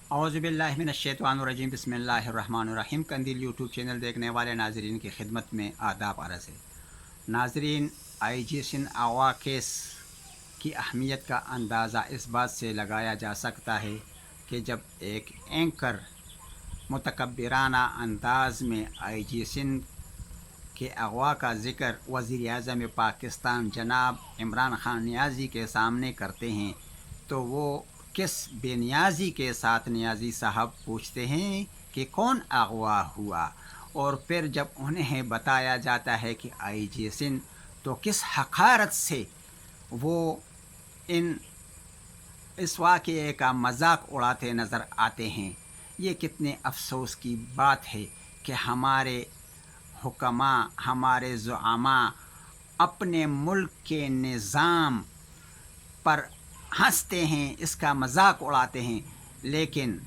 औज़ुबिल्लाहिमिनश्शैतानिर्रजीम बिस्मिल्लाहिर्रहमानिर्रहीम। कंदील YouTube channel देखने वाले नाजरीन की खिदमत में आदाब अर्ज़ है। नाजरीन, आईजीएसएन आवा केस की अहमियत का अंदाज़ा इस बात से लगाया जा सकता है कि जब एक एंकर मुतकब्बिराना अंदाज में आईजीएसएन के अगवा का ज़िक्र वज़ीर आज़म पाकिस्तान जनाब इमरान खान नियाज़ी के सामने करते हैं तो वो किस बेनियाजी के साथ नियाज़ी साहब पूछते हैं कि कौन अगवा हुआ, और फिर जब उन्हें बताया जाता है कि आईजीएसएन, तो किस हक़ारत से वो इस वाक़ये का मजाक उड़ाते नज़र आते हैं। ये कितने अफसोस की बात है कि हमारे हुक्मा, हमारे ज़ुआमा अपने मुल्क के निज़ाम पर हंसते हैं, इसका मजाक उड़ाते हैं, लेकिन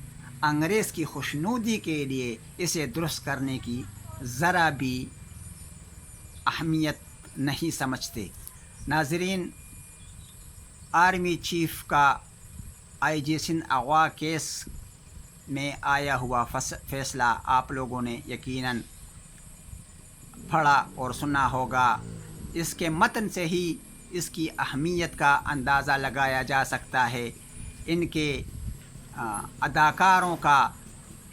अंग्रेज़ की खुशनुदी के लिए इसे दुरुस्त करने की ज़रा भी अहमियत नहीं समझते। नाज़रीन, आर्मी चीफ़ का आईजीएसएन अगवा केस में आया हुआ फ़ैसला आप लोगों ने यकीनन पढ़ा और सुना होगा। इसके मतन से ही इसकी अहमियत का अंदाज़ा लगाया जा सकता है। इनके अदाकारों का,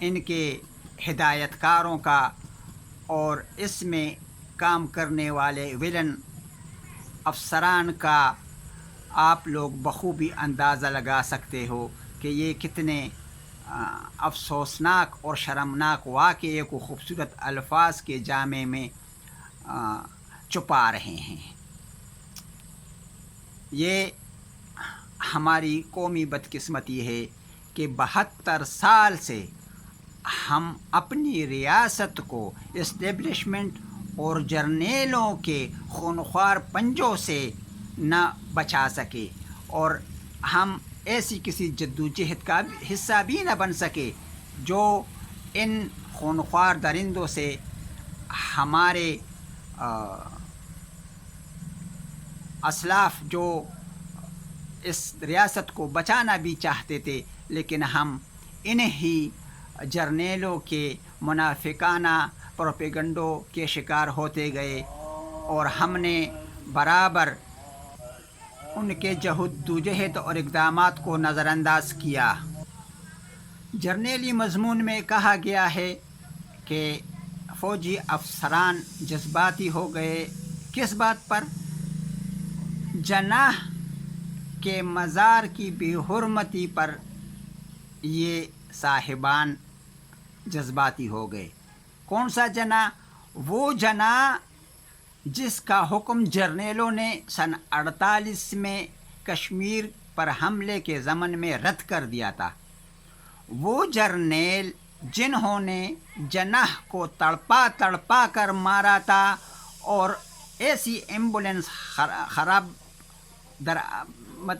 इनके हिदायतकारों का और इसमें काम करने वाले विलन अफसरान का आप लोग बखूबी अंदाज़ा लगा सकते हो कि ये कितने अफसोसनाक और शर्मनाक वाक़ये को खूबसूरत अल्फाज के जामे में छुपा रहे हैं। ये हमारी कौमी बदकिस्मती है कि 72 साल से हम अपनी रियासत को इस्टेब्लिशमेंट और जर्नेलों के खूनख्वार पंजों से न बचा सके, और हम ऐसी किसी जद्दोजहद का हिस्सा भी न बन सके जो इन खूनख्वार दरिंदों से हमारे असलाफ जो इस रियासत को बचाना भी चाहते थे, लेकिन हम इन्हीं जर्नेलों के मुनाफिकाना प्रोपेगंडों के शिकार होते गए, और हमने बराबर उनके जहद और इक़दामात को नज़रअंदाज किया। जर्नेली मज़मून में कहा गया है कि फ़ौजी अफसरान जज्बाती हो गए। किस बात पर? जनाह के मज़ार की बेहुरमती पर ये साहिबान जज्बाती हो गए। कौन सा जना? वो जना जिसका हुक्म जर्नेलों ने सन 48 में कश्मीर पर हमले के ज़मन में रद्द कर दिया था। वो जर्नेल जिन्होंने जनाह को तड़पा तड़पा कर मारा था और ऐसी एम्बुलेंस ख़राब दरामद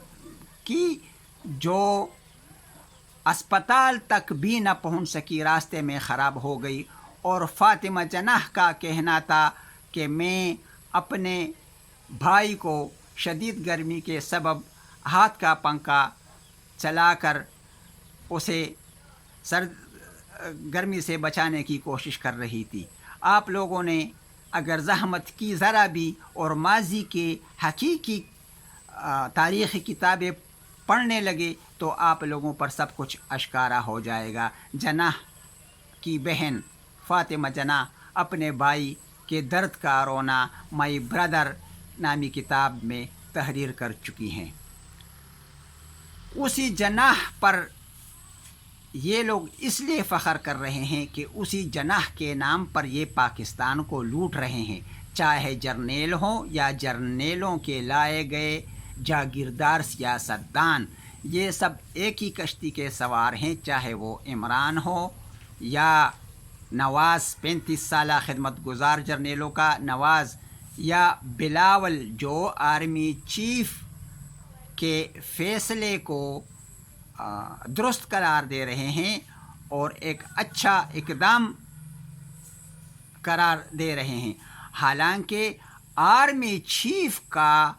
की जो अस्पताल तक भी न पहुंच सकी, रास्ते में ख़राब हो गई। और फ़ातिमा जनाह का कहना था कि मैं अपने भाई को शदीद गर्मी के सबब हाथ का पंखा चलाकर उसे गर्मी से बचाने की कोशिश कर रही थी। आप लोगों ने अगर ज़हमत की ज़रा भी और माजी के हकीकी तारीख़ी किताबें पढ़ने लगे तो आप लोगों पर सब कुछ अश्कारा हो जाएगा। जनाह की बहन फ़ातिमा जनाह अपने भाई के दर्द का रोना माई ब्रदर नामी किताब में तहरीर कर चुकी हैं। उसी जनाह पर ये लोग इसलिए फ़ख्र कर रहे हैं कि उसी जनाह के नाम पर ये पाकिस्तान को लूट रहे हैं, चाहे जर्नेल हों या जर्नेलों के लाए गए जागीरदार सियासतदान। ये सब एक ही कश्ती के सवार हैं, चाहे वो इमरान हो या नवाज़ 35 साल खिदमत गुजार जर्नेलों का नवाज़, या बिलावल जो आर्मी चीफ़ के फ़ैसले को दुरुस्त करार दे रहे हैं और एक अच्छा इक़दाम करार दे रहे हैं। हालांकि आर्मी चीफ़ का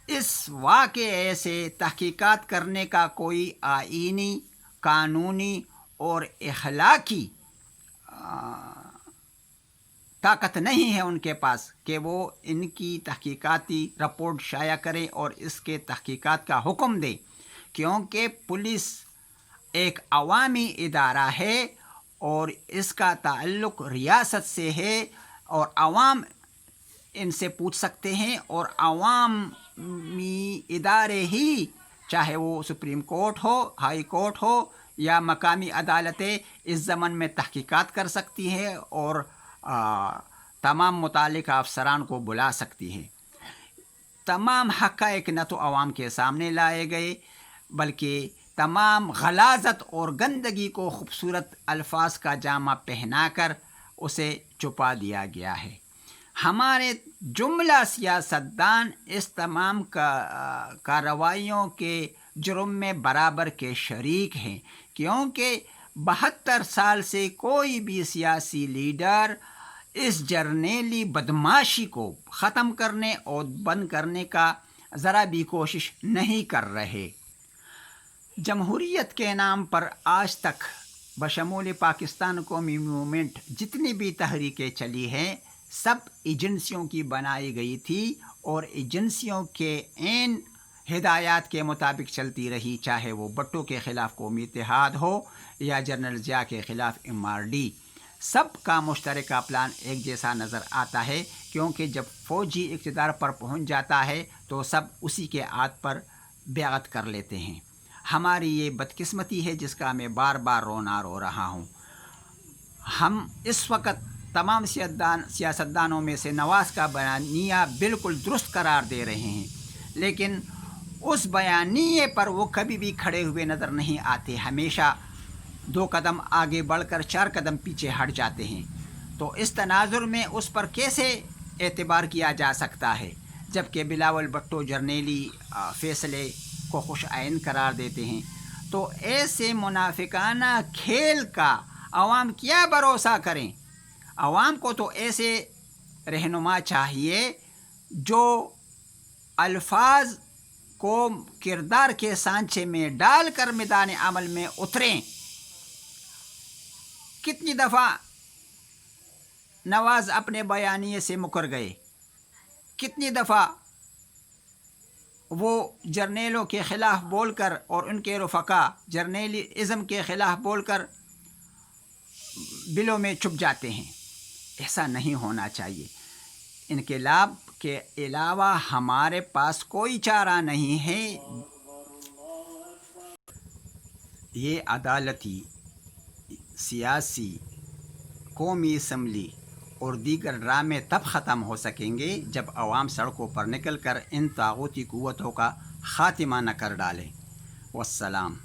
इस वाक़ये से तहकीकात करने का कोई आईनी कानूनी और इखलाकी ताकत नहीं है उनके पास कि वो इनकी तहकीकाती रिपोर्ट शाया करें और इसके तहकीकात का हुक्म दे, क्योंकि पुलिस एक अवामी इदारा है और इसका ताल्लुक़ रियासत से है और अवाम इनसे पूछ सकते हैं और अवामी इदारे ही, चाहे वो सुप्रीम कोर्ट हो, हाई कोर्ट हो या मकामी अदालतें, इस ज़मन में तहकीकात कर सकती है और तमाम मुतालिका अफसरान को बुला सकती है। तमाम हक़ाइक़ न तो अवाम के सामने लाए गए बल्कि तमाम गलाज़त और गंदगी को खूबसूरत अल्फाज का जामा पहनाकर उसे छुपा दिया गया है। हमारे जुमला सियासतदान इस तमाम कार्रवाइयों के जुर्म में बराबर के शरीक हैं, क्योंकि 72 साल से कोई भी सियासी लीडर इस जर्नेली बदमाशी को ख़त्म करने और बंद करने का ज़रा भी कोशिश नहीं कर रहे। जमहूरियत के नाम पर आज तक बशमूल पाकिस्तान कौमी मूवमेंट जितनी भी तहरीकें चली हैं, सब एजेंसियों की बनाई गई थी और एजेंसियों के ऐन हिदायत के मुताबिक चलती रही, चाहे वो भुट्टो के ख़िलाफ़ कौमी इत्तेहाद हो या जनरल ज़िया के ख़िलाफ़ MRD। सब का मुश्तरका प्लान एक जैसा नज़र आता है, क्योंकि जब फ़ौजी इक़्तिदार पर पहुंच जाता है तो सब उसी के आद पर बैअत कर लेते हैं। हमारी ये बदकिस्मती है जिसका मैं बार बार रो रहा हूँ। हम इस वक्त तमाम सियासतदानों में से नवाज़ का बयानिया बिल्कुल दुरुस्त करार दे रहे हैं, लेकिन उस बयानिए पर वो कभी भी खड़े हुए नज़र नहीं आते, हमेशा 2 कदम आगे बढ़कर 4 कदम पीछे हट जाते हैं। तो इस तनाजुर में उस पर कैसे एतबार किया जा सकता है, जबकि बिलावल भुट्टो जर्नेली फ़ैसले को खुश आइन करार देते हैं। तो ऐसे मुनाफिकाना खेल का अवाम क्या भरोसा करें? अवाम को तो ऐसे रहनुमा चाहिए जो अल्फाज को किरदार के सांचे में डालकर मैदान अमल में उतरें। कितनी दफ़ा नवाज़ अपने बयानिए से मुकर गए, कितनी दफ़ा वो जर्नेलों के ख़िलाफ़ बोलकर और उनके रफ़का जर्नेलिज़म के ख़िलाफ़ बोलकर बिलों में छुप जाते हैं। ऐसा नहीं होना चाहिए। इनक़िलाब के अलावा हमारे पास कोई चारा नहीं है। ये अदालती, सियासी, कौमी असम्बली और दीगर ड्रामे तब ख़त्म हो सकेंगे जब अवाम सड़कों पर निकल कर इन ताग़ूती क़ुव्वतों का ख़ात्मा न कर डालें। वस्सलाम।